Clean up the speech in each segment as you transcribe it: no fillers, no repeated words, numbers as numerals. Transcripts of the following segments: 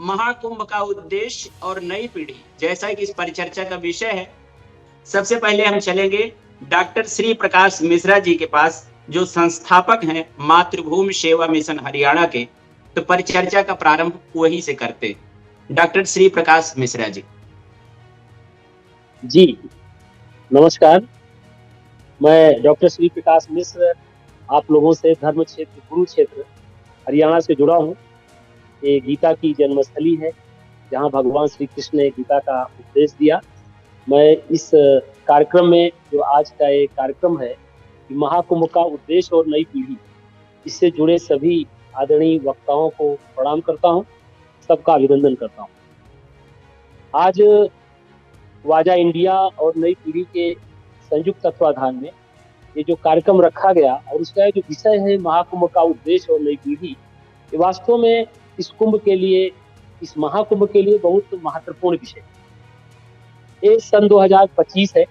महाकुंभ का उद्देश्य और नई पीढ़ी, जैसा कि इस परिचर्चा का विषय है। सबसे पहले हम चलेंगे डॉक्टर श्री प्रकाश मिश्रा जी के पास, जो संस्थापक हैं मातृभूमि सेवा मिशन हरियाणा के। तो परिचर्चा का प्रारंभ वहीं से करते हैं। डॉक्टर श्री प्रकाश मिश्रा जी। जी नमस्कार, मैं डॉक्टर श्री प्रकाश मिश्र आप लोगों से धर्म क्षेत्र कुरुक्षेत्र हरियाणा से जुड़ा हूँ। ये गीता की जन्मस्थली है, जहाँ भगवान श्री कृष्ण ने गीता का उपदेश दिया। मैं इस कार्यक्रम में, जो आज का एक कार्यक्रम है, महाकुंभ का उद्देश्य और नई पीढ़ी, इससे जुड़े सभी आदरणीय वक्ताओं को प्रणाम करता हूँ, सबका अभिनंदन करता हूँ। आज वाजा इंडिया और नई पीढ़ी के संयुक्त तत्वाधान में ये जो कार्यक्रम रखा गया और उसका जो विषय है महाकुंभ का उद्देश्य और नई पीढ़ी, ये वास्तव में इस कुंभ के लिए, इस महाकुंभ के लिए बहुत महत्वपूर्ण विषय है। ये सन 2025 है।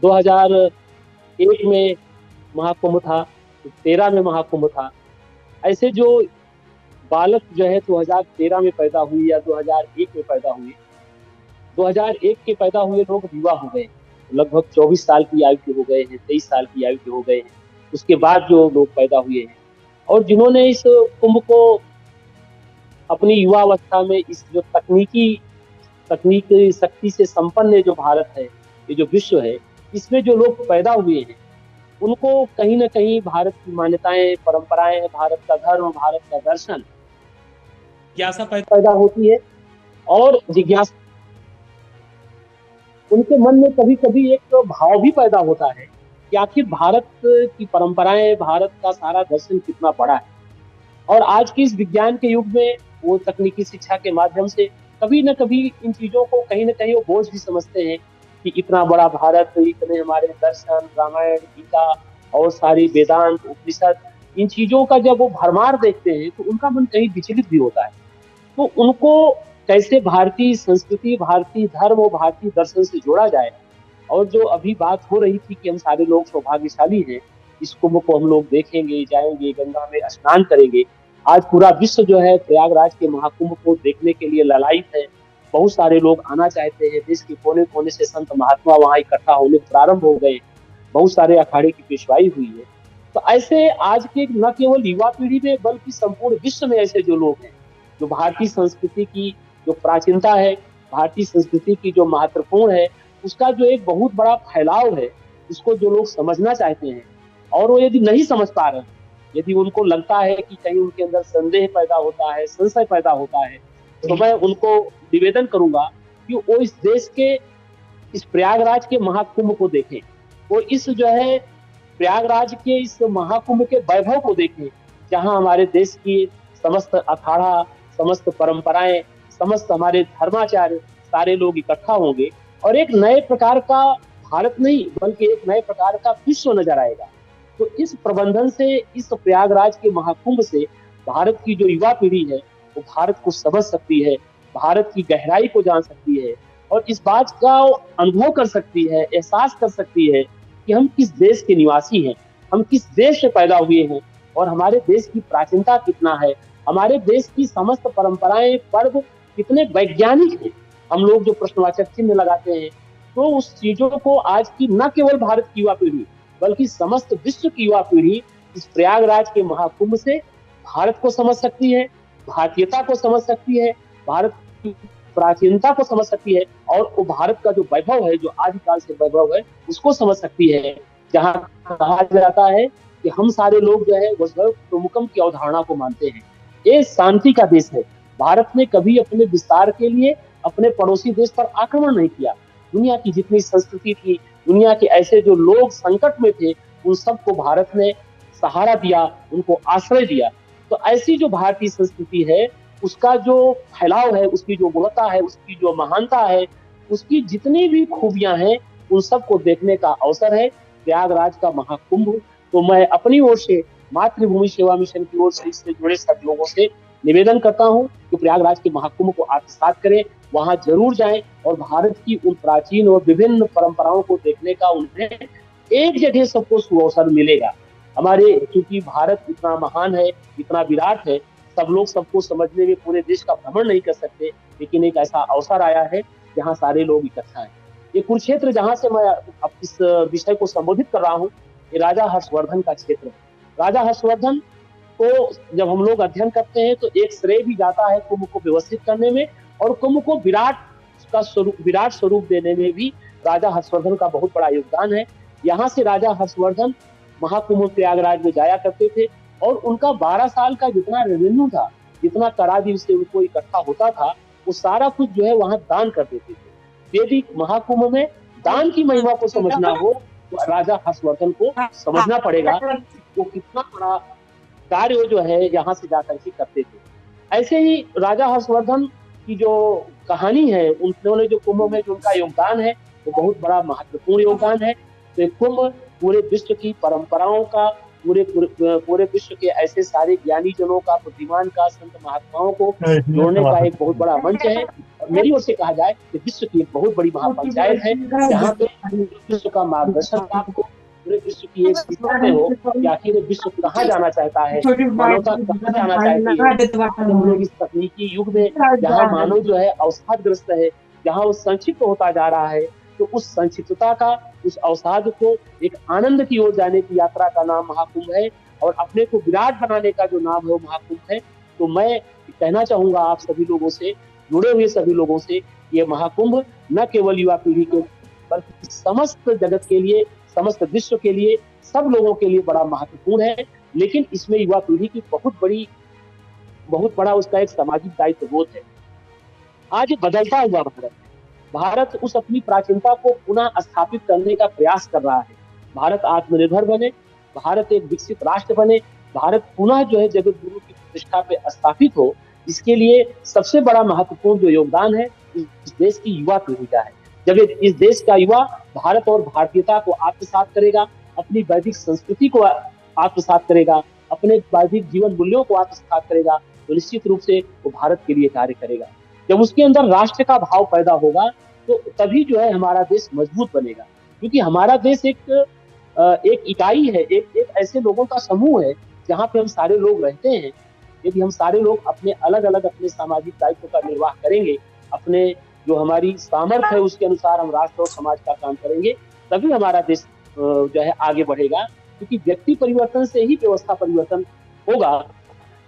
2001 में महाकुंभ था, 2013 में महाकुंभ था। ऐसे जो बालक जो है 2013 में पैदा हुए या 2001 में पैदा हुए, 2001 के पैदा हुए लोग विवाह हो गए, लगभग 24 साल की आयु के हो गए हैं, 23 साल की आयु के हो गए हैं। उसके बाद जो लोग पैदा हुए हैं और जिन्होंने इस कुंभ को अपनी युवा अवस्था में, इस जो तकनीकी शक्ति से संपन्न जो भारत है, ये जो विश्व है, इसमें जो लोग पैदा हुए हैं, उनको कहीं ना कहीं भारत की मान्यताएं, परंपराएं, भारत का धर्म, भारत का दर्शन जिज्ञासा पैदा होती है। और जिज्ञासा, उनके मन में कभी कभी एक भाव भी पैदा होता है कि आखिर भारत की परंपराएं, भारत का सारा दर्शन कितना बड़ा है। और आज के इस विज्ञान के युग में वो तकनीकी शिक्षा के माध्यम से कभी न कभी इन चीजों को कहीं ना कहीं वो बोझ भी समझते हैं कि इतना बड़ा भारत, इतने हमारे दर्शन, रामायण, गीता और सारी वेदांत, उपनिषद, इन चीजों का जब वो भरमार देखते हैं तो उनका मन कहीं विचलित भी होता है। तो उनको कैसे भारतीय संस्कृति, भारतीय धर्म और भारतीय दर्शन से जोड़ा जाए। और जो अभी बात हो रही थी कि हम सारे लोग सौभाग्यशाली हैं, इस कुंभ को हम लोग देखेंगे, जाएंगे, गंगा में स्नान करेंगे। आज पूरा विश्व जो है प्रयागराज के महाकुंभ को देखने के लिए ललायित है। बहुत सारे लोग आना चाहते हैं, देश के कोने कोने से संत महात्मा वहां इकट्ठा होने प्रारंभ हो गए। बहुत सारे अखाड़े की पेशवाई हुई है। तो ऐसे आज के न केवल युवा पीढ़ी में बल्कि संपूर्ण विश्व में ऐसे जो लोग हैं, जो भारतीय संस्कृति की जो प्राचीनता है, भारतीय संस्कृति की जो महत्वपूर्ण है, उसका जो एक बहुत बड़ा फैलाव है, उसको जो लोग समझना चाहते हैं और वो यदि नहीं समझ पा रहे हैं, यदि उनको लगता है कि कहीं उनके अंदर संदेह पैदा होता है, संशय पैदा होता है, तो मैं उनको निवेदन करूंगा कि वो इस देश के, इस प्रयागराज के महाकुंभ को देखें। वो इस जो है प्रयागराज के इस महाकुंभ के वैभव को देखें, जहां हमारे देश की समस्त अखाड़ा, समस्त परंपराएं, समस्त हमारे धर्माचार्य सारे लोग इकट्ठा होंगे और एक नए प्रकार का भारत नहीं बल्कि एक नए प्रकार का विश्व नजर आएगा। तो इस प्रबंधन से, इस प्रयागराज के महाकुंभ से भारत की जो युवा पीढ़ी है वो भारत को समझ सकती है, भारत की गहराई को जान सकती है और इस बात का अनुभव कर सकती है, एहसास कर सकती है कि हम किस देश के निवासी हैं, हम किस देश से पैदा हुए हैं और हमारे देश की प्राचीनता कितना है, हमारे देश की समस्त परंपराएं, पर्व कितने वैज्ञानिक हैं। हम लोग जो प्रश्नवाचक चिन्ह लगाते हैं, तो उस चीजों को आज की न केवल भारत की युवा पीढ़ी बल्कि समस्त विश्व की युवा पीढ़ी इस प्रयागराज के महाकुंभ से भारत को समझ सकती है, भारतीयता को समझ सकती है, भारत की प्राचीनता को समझ सकती है और वो भारत का जो वैभव है, जो आदिकाल से वैभव है, उसको समझ सकती है। जहाँ कहा जाता है कि हम सारे लोग जो है वसुधैव कुटुम्बकम की अवधारणा को मानते हैं। ये शांति का देश है। भारत ने कभी अपने विस्तार के लिए अपने पड़ोसी देश पर आक्रमण नहीं किया। दुनिया की जितनी संस्कृति थी, दुनिया के ऐसे जो लोग संकट में थे, उन सबको भारत ने सहारा दिया, उनको आश्रय दिया। तो ऐसी जो भारतीय संस्कृति है, उसका जो फैलाव है, उसकी जो गुणवत्ता है, उसकी जो महानता है, उसकी जितनी भी खूबियां हैं, उन सबको देखने का अवसर है प्रयागराज का महाकुंभ। तो मैं अपनी ओर से, मातृभूमि सेवा मिशन की ओर से, इससे जुड़े सब लोगों से निवेदन करता हूं कि प्रयागराज के महाकुंभ को आत्मसात करें, वहां जरूर जाएं और भारत की उन प्राचीन और विभिन्न परंपराओं को देखने का उन्हें एक जगह सबको सुअवसर मिलेगा। हमारे, क्योंकि भारत इतना महान है, इतना विराट है, सब लोग सबको समझने में पूरे देश का भ्रमण नहीं कर सकते, लेकिन एक ऐसा अवसर आया है जहाँ सारे लोग इकट्ठा हैं। ये कुरुक्षेत्र जहाँ से मैं अब इस विषय को संबोधित कर रहा हूँ, ये राजा हर्षवर्धन का क्षेत्र है। राजा हर्षवर्धन को जब हम लोग अध्ययन करते हैं तो एक श्रेय भी जाता है कुंभ को व्यवस्थित करने में, और कुंभ को विराट स्वरूप देने में भी राजा हर्षवर्धन का बहुत बड़ा योगदान है। यहाँ से राजा हर्षवर्धन महाकुंभ प्रयागराज में जाया करते थे, और उनका 12 साल का जितना रेवेन्यू था, जितना करादि से उनको इकट्ठा होता था, वो सारा कुछ जो है वहां दान कर देते थे। यदि महाकुंभ में दान की महिमा को समझना हो तो राजा हर्षवर्धन को समझना पड़ेगा वो कितना बड़ा कार्य जो है यहाँ से जाकर के करते थे। ऐसे ही राजा हर्षवर्धन की जो कहानी है, उन्होंने जो कुंभ में जो उनका योगदान है वो बहुत बड़ा महत्वपूर्ण योगदान है। तो एक कुंभ पूरे विश्व की परंपराओं का, पूरे विश्व के ऐसे सारे ज्ञानी जनों का, बुद्धिमान का, संत महात्माओं को जोड़ने का एक बहुत बड़ा मंच है। और मेरी ओर से कहा जाए कि विश्व की एक बहुत बड़ी महापंचायत है, जहाँ पे विश्व का मार्गदर्शन आपको पूरे विश्व की एक दिशा में हो कि आखिर विश्व कहाँ जाना चाहता है, मानवता कहाँ जाना चाहती है। हम लोग इस तकनीकी युग में जहाँ मानव जो है अवसादग्रस्त है, जहाँ वो संक्षिप्त होता जा रहा है, तो उस संक्षिप्तता का, उस अवसाद को एक आनंद की ओर जाने की यात्रा का नाम महाकुंभ है, और अपने को विराट बनाने का जो नाम है वो महाकुंभ है। तो मैं कहना चाहूंगा आप सभी लोगों से, जुड़े हुए सभी लोगों से, ये महाकुंभ न केवल युवा पीढ़ी के बल्कि समस्त जगत के लिए, समस्त विश्व के लिए, सब लोगों के लिए बड़ा महत्वपूर्ण है। लेकिन इसमें युवा पीढ़ी की बहुत बड़ा उसका एक सामाजिक दायित्व बोध है। आज बदलता हुआ भारत उस अपनी प्राचीनता को पुनः स्थापित करने का प्रयास कर रहा है। भारत आत्मनिर्भर बने, भारत एक विकसित राष्ट्र बने, भारत पुनः जो है जगत गुरु की प्रतिष्ठा पे स्थापित हो, इसके लिए सबसे बड़ा महत्वपूर्ण जो योगदान है इस देश की युवा पीढ़ी का है। जब इस देश का युवा भारत और भारतीयता को आत्मसात करेगा, अपनी वैदिक संस्कृति को आत्मसात करेगा, अपने वैदिक जीवन मूल्यों को आत्मसात करेगा, तो निश्चित रूप से वो भारत के लिए कार्य करेगा। जब उसके अंदर राष्ट्र का भाव पैदा होगा तो तभी जो है हमारा देश मजबूत बनेगा, क्योंकि हमारा देश एक इकाई है, एक ऐसे लोगों का समूह है जहाँ पे हम सारे लोग रहते हैं। यदि हम सारे लोग अपने अलग अलग अपने सामाजिक दायित्व का निर्वाह करेंगे, अपने जो हमारी सामर्थ्य है उसके अनुसार हम राष्ट्र और समाज का काम करेंगे, तभी हमारा देश जो है आगे बढ़ेगा, क्योंकि व्यक्ति परिवर्तन से ही व्यवस्था परिवर्तन होगा।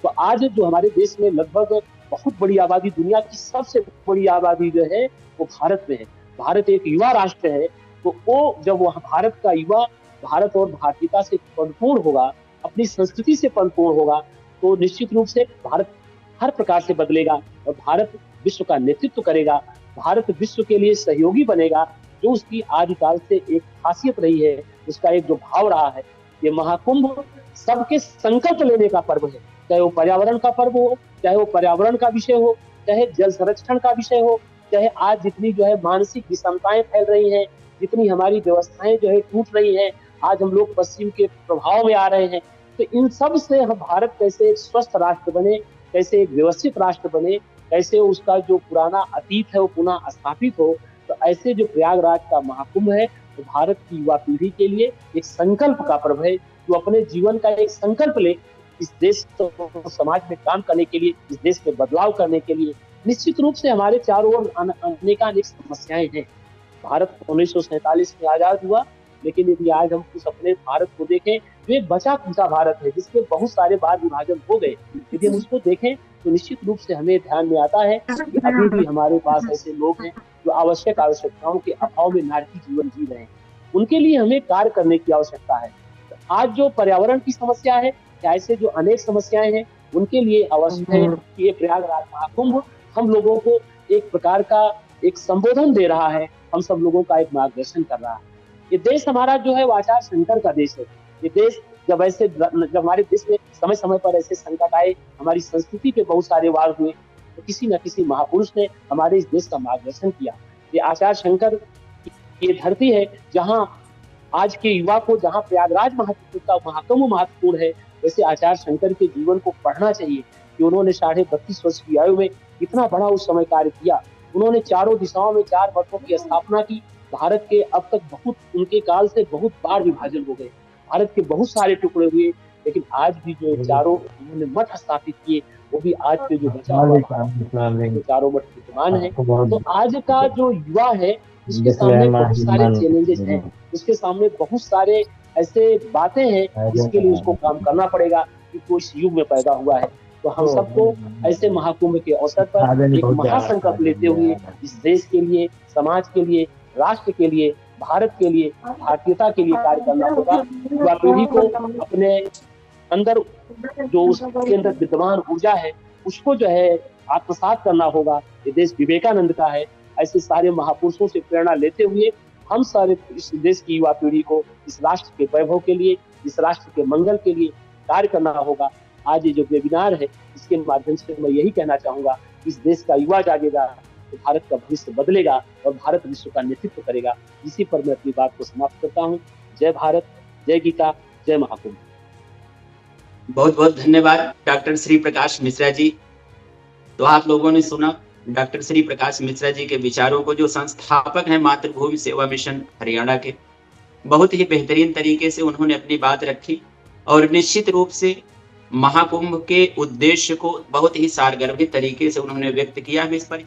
तो आज जो हमारे देश में लगभग बहुत बड़ी आबादी, दुनिया की सबसे बड़ी आबादी जो है वो भारत में है। भारत एक युवा राष्ट्र है, तो वो जब वह भारत का युवा भारत और भारतीयता से परिपूर्ण होगा, अपनी संस्कृति से परिपूर्ण होगा, तो निश्चित रूप से भारत हर प्रकार से बदलेगा और भारत विश्व का नेतृत्व करेगा। भारत विश्व के लिए सहयोगी बनेगा, जो उसकी आदिकाल से एक खासियत रही है, उसका एक जो भाव रहा है। ये महाकुंभ सबके संकल्प लेने का पर्व है, चाहे वो पर्यावरण का पर्व हो, चाहे वो पर्यावरण का विषय हो, चाहे जल संरक्षण का विषय हो, चाहे आज जितनी जो है मानसिक विषमताएं फैल रही हैं, जितनी हमारी व्यवस्थाएं जो है टूट रही हैं, आज हम लोग पश्चिम के प्रभाव में आ रहे हैं, तो इन सब से हम भारत कैसे एक स्वस्थ राष्ट्र बने, कैसे एक व्यवस्थित राष्ट्र बने, कैसे उसका जो पुराना अतीत है वो पुनः स्थापित हो। तो ऐसे जो प्रयागराज का महाकुंभ है, तो भारत की युवा पीढ़ी के लिए एक संकल्प का पर्व है, जो अपने जीवन का एक संकल्प ले, इस देश तो समाज में काम करने के लिए, इस देश में बदलाव करने के लिए। निश्चित रूप से हमारे चारों ओर अनेक समस्याएं हैं। भारत 1947 में आजाद हुआ, लेकिन यदि आज हम उस अपने भारत को देखें तो एक बचा खुचा भारत है, जिसके बहुत सारे बार विभाजन हो गए। यदि हम उसको देखें तो निश्चित रूप से हमें ध्यान में आता है कि अभी भी हमारे पास ऐसे लोग हैं जो आवश्यकताओं के अभाव में नारकी जीवन जी रहे हैं। उनके लिए हमें कार्य करने की आवश्यकता है। आज जो पर्यावरण की समस्या है, ऐसे जो अनेक समस्याएं हैं, उनके लिए आवश्यक है कि ये प्रयागराज महाकुंभ हम लोगों को एक प्रकार का एक संबोधन दे रहा है, हम सब लोगों का एक मार्गदर्शन कर रहा है। ये देश हमारा जो है आचार्य शंकर का देश है। ये देश जब हमारे देश में समय समय पर ऐसे संकट आए, हमारी संस्कृति पे बहुत सारे वार हुए, तो किसी न किसी महापुरुष ने हमारे इस देश का मार्गदर्शन किया। ये आचार्य शंकर ये धरती है जहाँ आज के युवा को, जहाँ प्रयागराज महाकुंभ महत्वपूर्ण है, वैसे आचार्य शंकर के जीवन को पढ़ना चाहिए कि उन्होंने 32.5 वर्ष की आयु में कितना बड़ा उस समय कार्य किया। उन्होंने चारों दिशाओं में 4 मठों की स्थापना की। भारत के अब तक उनके काल से बहुत बार विभाजन हो गए, भारत के बहुत सारे टुकड़े हुए, लेकिन आज भी जो चारों उन्होंने मठ स्थापित किए, वो भी आज पे जो बचा हुआ भारत, जो चारों मठ विद्यमान है। तो आज का जो युवा है, उसके सामने बहुत सारे चैलेंजेस हैं, उसके सामने बहुत सारे ऐसे बातें हैं जिसके लिए उसको काम करना पड़ेगा, क्योंकि वो इस युग में पैदा हुआ है। तो हम सबको ऐसे महाकुंभ के अवसर पर एक महासंकल्प लेते हुए इस देश के लिए, समाज के लिए, राष्ट्र के लिए, भारत के लिए, भारतीयता के लिए कार्य करना होगा। युवा पीढ़ी को अपने अंदर जो उसके अंदर विद्यमान ऊर्जा है, उसको जो है आत्मसात करना होगा। ये देश विवेकानंद का है। ऐसे सारे महापुरुषों से प्रेरणा लेते हुए हम सारे इस देश की युवा पीढ़ी को इस राष्ट्र के वैभव के लिए, इस राष्ट्र के मंगल के लिए कार्य करना होगा। आज ये जो वेबिनार है, इसके माध्यम से मैं यही कहना चाहूंगा, इस देश का युवा जागेगा तो भारत का भविष्य बदलेगा और भारत विश्व का नेतृत्व करेगा। इसी पर मैं अपनी बात को समाप्त करता हूँ। जय भारत, जय गीता, जय महाकुंभ। बहुत बहुत धन्यवाद डॉक्टर श्री प्रकाश मिश्रा जी। तो आप लोगों ने सुना डॉक्टर श्री प्रकाश मिश्रा जी के विचारों को, जो संस्थापक हैं मातृभूमि सेवा मिशन हरियाणा के। बहुत ही बेहतरीन तरीके से उन्होंने अपनी बात रखी और निश्चित रूप से महाकुंभ के उद्देश्य को बहुत ही सारगर्भित तरीके से उन्होंने व्यक्त किया। हमें इस पर